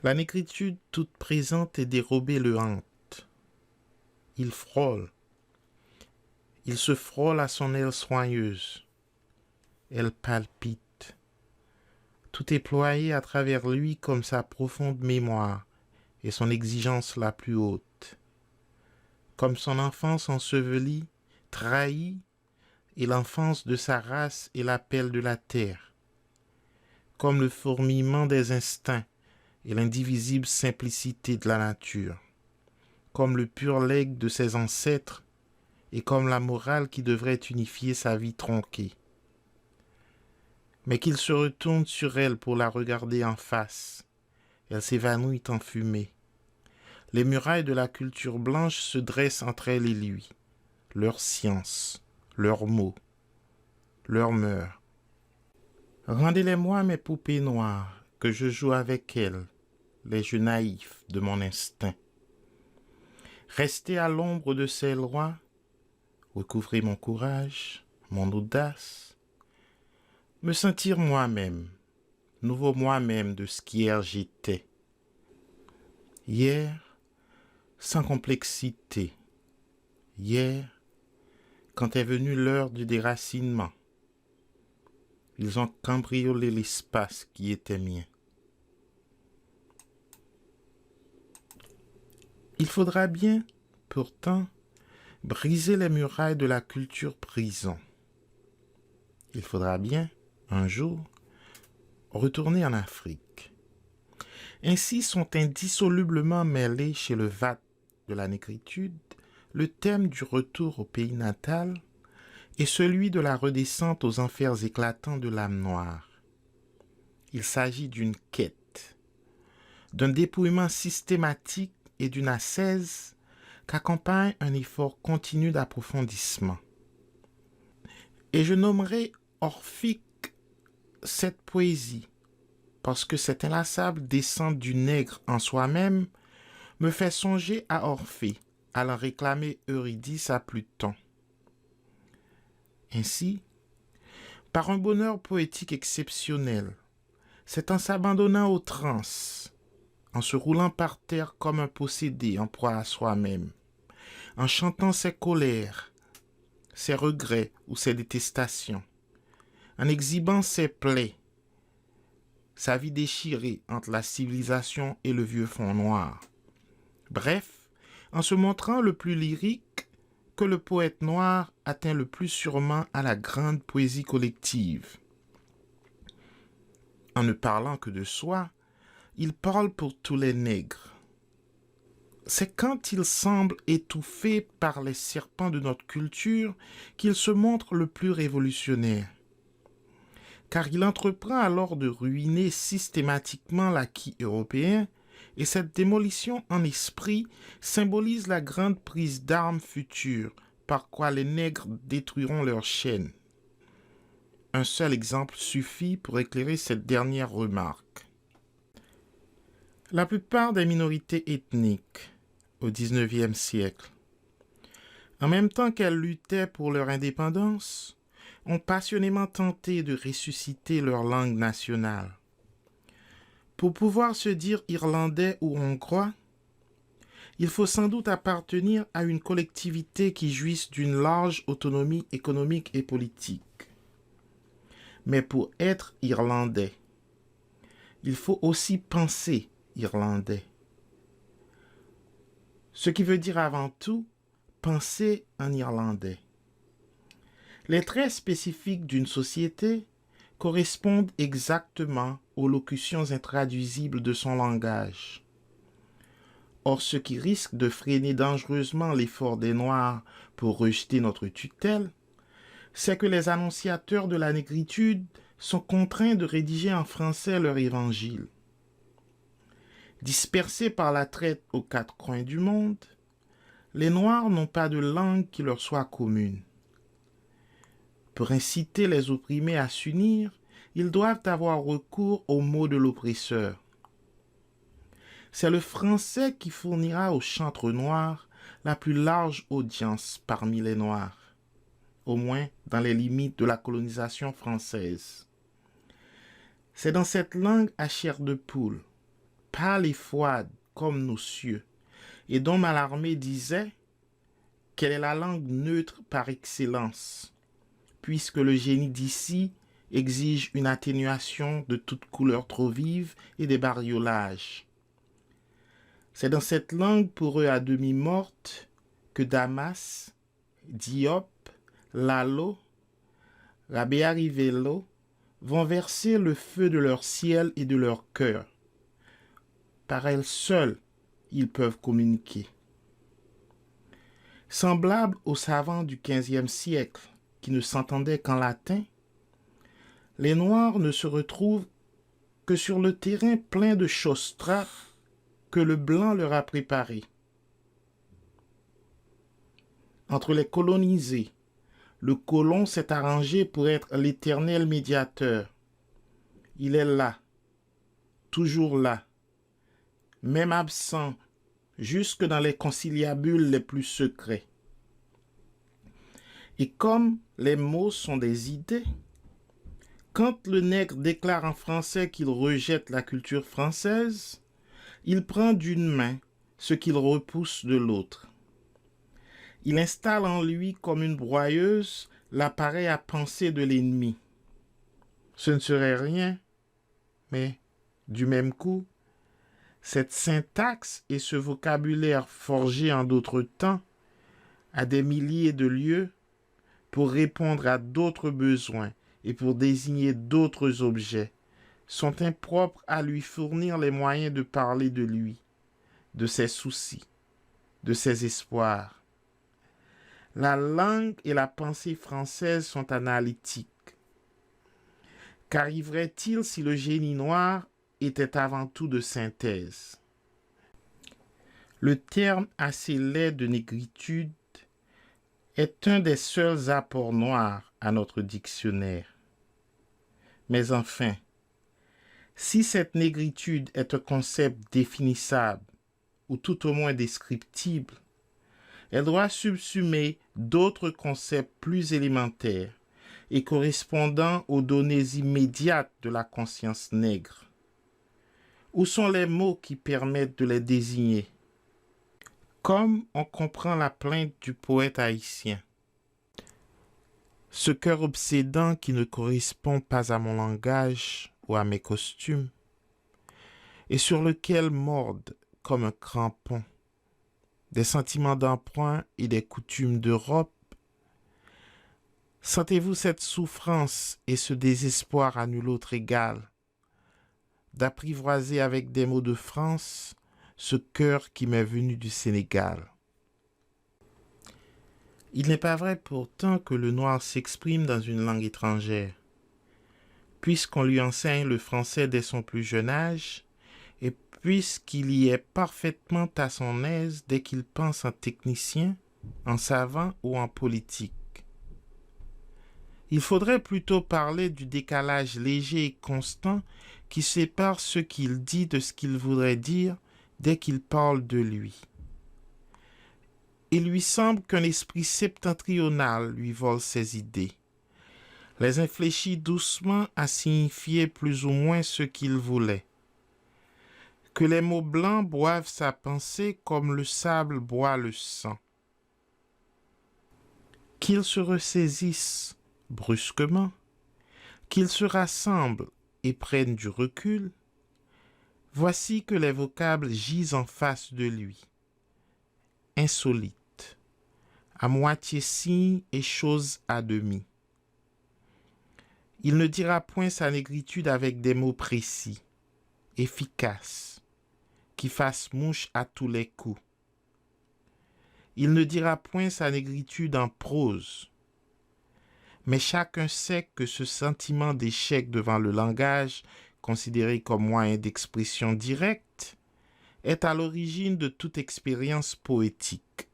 La négritude toute présente et dérobée le hante. Il frôle. Il se frôle à son aile soigneuse. Elle palpite. Tout est ployé à travers lui comme sa profonde mémoire et son exigence la plus haute. Comme son enfance ensevelie, trahie, et l'enfance de sa race et l'appel de la terre. Comme le fourmillement des instincts et l'indivisible simplicité de la nature. Comme le pur legs de ses ancêtres et comme la morale qui devrait unifier sa vie tronquée. Mais qu'il se retourne sur elle pour la regarder en face. Elle s'évanouit en fumée. Les murailles de la culture blanche se dressent entre elle et lui. Leur science, leurs mots, leurs mœurs. Rendez-les-moi mes poupées noires, que je joue avec elles, les jeux naïfs de mon instinct. Restez à l'ombre de ces lois, recouvrez mon courage, mon audace, me sentir moi-même, nouveau moi-même de ce qu'hier j'étais. Hier, sans complexité. Hier, quand est venue l'heure du déracinement, ils ont cambriolé l'espace qui était mien. Il faudra bien, pourtant, briser les murailles de la culture prison. Il faudra bien, un jour, retourner en Afrique. Ainsi sont indissolublement mêlés chez le VAT de la négritude le thème du retour au pays natal et celui de la redescente aux enfers éclatants de l'âme noire. Il s'agit d'une quête, d'un dépouillement systématique et d'une ascèse qu'accompagne un effort continu d'approfondissement. Et je nommerai orphique cette poésie, parce que cette inlassable descente du nègre en soi-même me fait songer à Orphée, allant réclamer Eurydice à Pluton. Ainsi, par un bonheur poétique exceptionnel, c'est en s'abandonnant aux transes, en se roulant par terre comme un possédé en proie à soi-même, en chantant ses colères, ses regrets ou ses détestations, en exhibant ses plaies, sa vie déchirée entre la civilisation et le vieux fond noir. Bref, en se montrant le plus lyrique que le poète noir atteint le plus sûrement à la grande poésie collective. En ne parlant que de soi, il parle pour tous les nègres. C'est quand il semble étouffé par les serpents de notre culture qu'il se montre le plus révolutionnaire. Car il entreprend alors de ruiner systématiquement l'acquis européen, et cette démolition en esprit symbolise la grande prise d'armes future par quoi les nègres détruiront leurs chaînes. Un seul exemple suffit pour éclairer cette dernière remarque. La plupart des minorités ethniques au XIXe siècle, en même temps qu'elles luttaient pour leur indépendance, ont passionnément tenté de ressusciter leur langue nationale. Pour pouvoir se dire irlandais ou hongrois, il faut sans doute appartenir à une collectivité qui jouisse d'une large autonomie économique et politique. Mais pour être irlandais, il faut aussi penser irlandais. Ce qui veut dire avant tout penser en irlandais. Les traits spécifiques d'une société correspondent exactement aux locutions intraduisibles de son langage. Or, ce qui risque de freiner dangereusement l'effort des Noirs pour rejeter notre tutelle, c'est que les annonciateurs de la négritude sont contraints de rédiger en français leur évangile. Dispersés par la traite aux quatre coins du monde, les Noirs n'ont pas de langue qui leur soit commune. Pour inciter les opprimés à s'unir, ils doivent avoir recours aux mots de l'oppresseur. C'est le français qui fournira au chantre noir la plus large audience parmi les Noirs, au moins dans les limites de la colonisation française. C'est dans cette langue à chair de poule, pâle et froide comme nos cieux, et dont Mallarmé disait qu'elle est la langue neutre par excellence, puisque le génie d'ici exige une atténuation de toute couleur trop vive et des bariolages. C'est dans cette langue pour eux à demi morte que Damas, Diop, Lalo, Rabea Rivelo vont verser le feu de leur ciel et de leur cœur. Par elles seules, ils peuvent communiquer. Semblables aux savants du XVe siècle qui ne s'entendaient qu'en latin, les Noirs ne se retrouvent que sur le terrain plein de chaustrats que le blanc leur a préparé. Entre les colonisés, le colon s'est arrangé pour être l'éternel médiateur. Il est là, toujours là, même absent, jusque dans les conciliabules les plus secrets. Et comme les mots sont des idées, quand le nègre déclare en français qu'il rejette la culture française, il prend d'une main ce qu'il repousse de l'autre. Il installe en lui comme une broyeuse l'appareil à penser de l'ennemi. Ce ne serait rien, mais du même coup, cette syntaxe et ce vocabulaire forgé en d'autres temps, à des milliers de lieux, pour répondre à d'autres besoins et pour désigner d'autres objets, sont impropres à lui fournir les moyens de parler de lui, de ses soucis, de ses espoirs. La langue et la pensée française sont analytiques. Qu'arriverait-il si le génie noir était avant tout de synthèse? Le terme assez laid de négritude est un des seuls apports noirs à notre dictionnaire. Mais enfin, si cette négritude est un concept définissable, ou tout au moins descriptible, elle doit subsumer d'autres concepts plus élémentaires et correspondant aux données immédiates de la conscience nègre. Où sont les mots qui permettent de les désigner? Comme on comprend la plainte du poète haïtien. Ce cœur obsédant qui ne correspond pas à mon langage ou à mes costumes, et sur lequel mordent comme un crampon des sentiments d'emprunt et des coutumes d'Europe. Sentez-vous cette souffrance et ce désespoir à nul autre égal, d'apprivoiser avec des mots de France ce cœur qui m'est venu du Sénégal. Il n'est pas vrai pourtant que le noir s'exprime dans une langue étrangère, puisqu'on lui enseigne le français dès son plus jeune âge, et puisqu'il y est parfaitement à son aise dès qu'il pense en technicien, en savant ou en politique. Il faudrait plutôt parler du décalage léger et constant qui sépare ce qu'il dit de ce qu'il voudrait dire dès qu'il parle de lui. Il lui semble qu'un esprit septentrional lui vole ses idées, les infléchit doucement à signifier plus ou moins ce qu'il voulait. Que les mots blancs boivent sa pensée comme le sable boit le sang. Qu'ils se ressaisissent brusquement, qu'ils se rassemblent et prennent du recul, voici que les vocables gisent en face de lui, insolites, à moitié signe et chose à demi. Il ne dira point sa négritude avec des mots précis, efficaces, qui fassent mouche à tous les coups. Il ne dira point sa négritude en prose, mais chacun sait que ce sentiment d'échec devant le langage, considéré comme moyen d'expression directe, est à l'origine de toute expérience poétique.